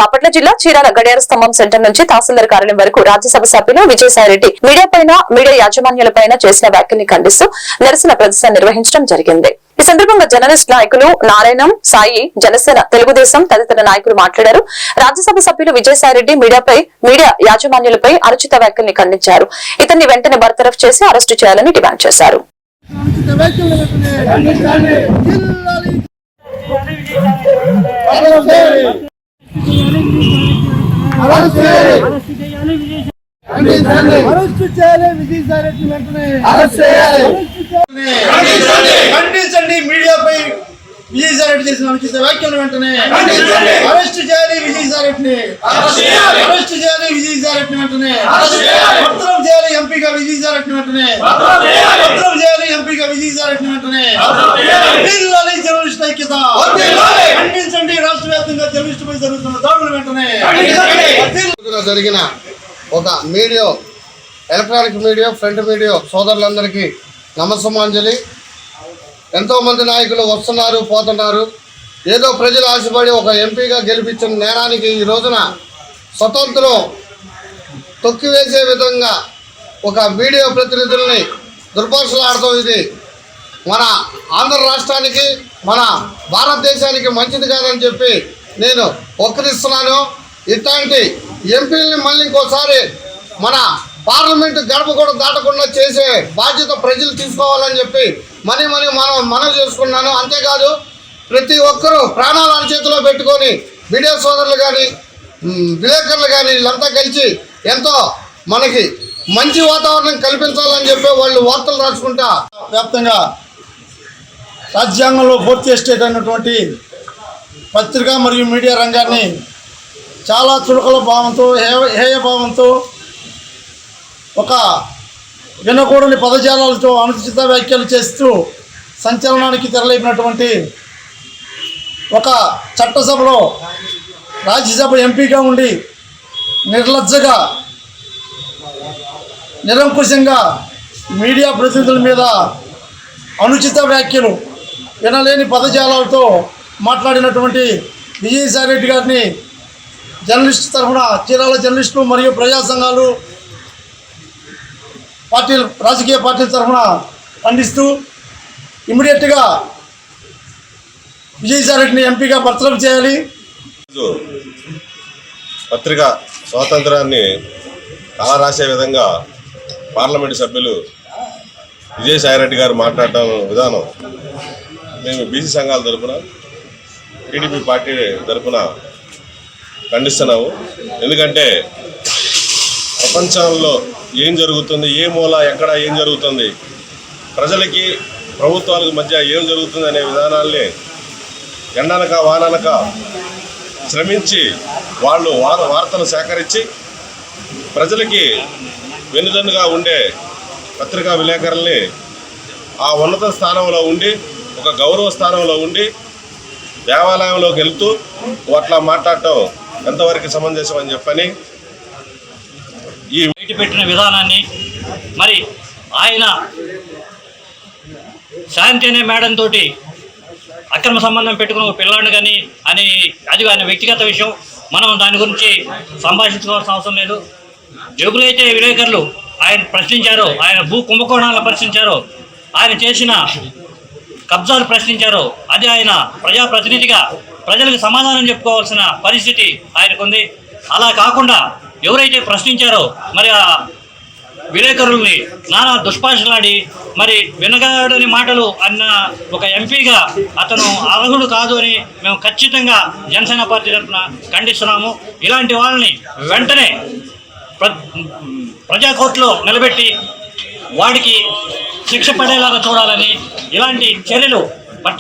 బాపట్ల జిల్లా చీరాల గడియార స్తంభం సెంటర్ నుంచి తహసీల్దార్ కార్యాలయం వరకు రాజ్యసభ సభ్యులు విజయసాయిరెడ్డి మీడియా యాజమాన్యాలపైన చేసిన వ్యాఖ్యల్ని ఖండిస్తూ నిరసన ప్రదర్శన నిర్వహించడం జరిగింది. ఈ సందర్భంగా జర్నలిస్ట్ నాయకులు నారాయణం, సాయి, జనసేన, తెలుగుదేశం తదితర నాయకులు మాట్లాడారు. రాజ్యసభ సభ్యులు విజయసాయిరెడ్డి మీడియా యాజమాన్యాలపై అనుచిత వ్యాఖ్యల్ని ఖండించారు. ఇతన్ని వెంటనే బర్తరఫ్ చేసి అరెస్టు చేయాలని డిమాండ్ చేశారు. ఖండించండి. మీడియాపై విజయసాయిరెడ్డి చేసిన అనుచిత వ్యాఖ్యలు వెంటనే అరెస్ట్ చేయాలి. విజయసాయిరెడ్డిని అరెస్ట్ చేయాలి. విజయసాయిరెడ్డిని వెంటనే పత్రం చేయాలి. ఎంపీగా విజయసాయిరెడ్డిని వెంటనే పత్రం చేయాలి. ఎంపీగా విజయసాయిరెడ్డిని వెంటనే జిల్లాలి జర్నలిస్ట్ ఐక్యత ఖండించండి. రాష్ట్ర వ్యాప్తంగా జర్నలిస్టుపై జరుగుతున్న దాడులు వెంటనే జరిగిన ఒక media, electronic media, print media సోదరులందరికీ నమస్సమాంజలి. ఎంతోమంది నాయకులు వస్తున్నారు, పోతున్నారు. ఏదో ప్రజలు ఆశపడి ఒక ఎంపీగా గెలిపించిన నేరానికి ఈ రోజున స్వతంత్రం తొక్కివేసే విధంగా ఒక మీడియా ప్రతినిధుల్ని దుర్భాషలాడటం ఇది మన ఆంధ్ర రాష్ట్రానికి, మన భారతదేశానికి మంచిది కాదని చెప్పి నేను ఒక్కరిస్తున్నాను. ఇట్లాంటి ఎంపీలని మళ్ళీ ఇంకోసారి మన పార్లమెంటు గడప కూడా దాటకుండా చేసే బాధ్యత ప్రజలు తీసుకోవాలని చెప్పి మనం చేసుకున్నాను. అంతేకాదు ప్రతి ఒక్కరూ ప్రాణాలు అరచేతిలో పెట్టుకొని మీడియా సోదరులు కానీ, విలేకరులు కానీ వీళ్ళంతా కలిసి ఎంతో మనకి మంచి వాతావరణం కల్పించాలని చెప్పి వాళ్ళు వార్తలు రాసుకుంటా వ్యాప్తంగా రాజ్యాంగంలో పూర్తి ఎస్టేట్ అయినటువంటి పత్రికా మరియు మీడియా రంగాన్ని చాలా చులకల భావంతో, హేయ భావంతో, ఒక వినకూడని పదజాలాలతో అనుచిత వ్యాఖ్యలు చేస్తూ సంచలనానికి తెరలేపినటువంటి ఒక చట్టసభలో రాజ్యసభ ఎంపీగా ఉండి నిర్లజ్జగా, నిరంకుశంగా మీడియా ప్రతినిధుల మీద అనుచిత వ్యాఖ్యలు, వినలేని పదజాలాలతో మాట్లాడినటువంటి విజయసాయిరెడ్డి గారిని జర్నలిస్ట్ తరఫున చీరాల జర్నలిస్టులు మరియు ప్రజా సంఘాలు, రాజకీయ పార్టీల తరఫున ఖండిస్తూ ఇమ్మీడియట్గా విజయసాయిరెడ్డిని ఎంపీగా బర్తరఫ్ చేయాలి. పత్రికా స్వాతంత్రాన్ని కాలరాసే విధంగా పార్లమెంటు సభ్యులు విజయసాయిరెడ్డి గారు మాట్లాడటం విధానం మేము బీసీ సంఘాల తరఫున, టీడీపీ పార్టీ తరఫున ఖండిస్తున్నాము. ఎందుకంటే ప్రపంచంలో ఏం జరుగుతుంది, ఏ మూల ఎక్కడ ఏం జరుగుతుంది, ప్రజలకి ప్రభుత్వాలకు మధ్య ఏం జరుగుతుంది అనే విధానాల్ని ఎండనక వాననక శ్రమించి వాళ్ళు వార్తలు సేకరించి ప్రజలకి వెన్నుదన్నుగా ఉండే పత్రికా విలేకరుల్ని ఆ ఉన్నత స్థానంలో ఉండి, ఒక గౌరవ స్థానంలో ఉండి దేవాలయంలోకి వెళ్తూ అట్లా మాట్లాడటం ఎంతవరకు సమంజసం అని చెప్పని ఈ బయట పెట్టిన విధానాన్ని, మరి ఆయన శాంతి అనే మేడం తోటి అక్రమ సంబంధం పెట్టుకున్న ఒక పిల్లాడు కానీ అని అది ఆయన వ్యక్తిగత విషయం, మనం దాని గురించి సంభాషించుకోవాల్సిన అవసరం లేదు. ఎవరైతే విలేకరులు ఆయన ప్రశ్నించారో, ఆయన భూ కుంభకోణాలను ప్రశ్నించారో, ఆయన చేసిన కబ్జాలు ప్రశ్నించారో, అది ఆయన ప్రజాప్రతినిధిగా ప్రజలకు సమాధానం చెప్పుకోవాల్సిన పరిస్థితి ఆయనకుంది. అలా కాకుండా ఎవరైతే ప్రశ్నించారో మరి ఆ విలేకరుల్ని నానా దుష్పాషలాడి మరి వినగాడని మాటలు అన్న ఒక ఎంపీగా అతను అర్హుడు కాదు అని మేము ఖచ్చితంగా జనసేన పార్టీ తరఫున ఖండిస్తున్నాము. ఇలాంటి వాళ్ళని వెంటనే ప్రజాకోర్టులో నిలబెట్టి వాడికి శిక్ష పడేలాగా చూడాలని, ఇలాంటి చర్యలు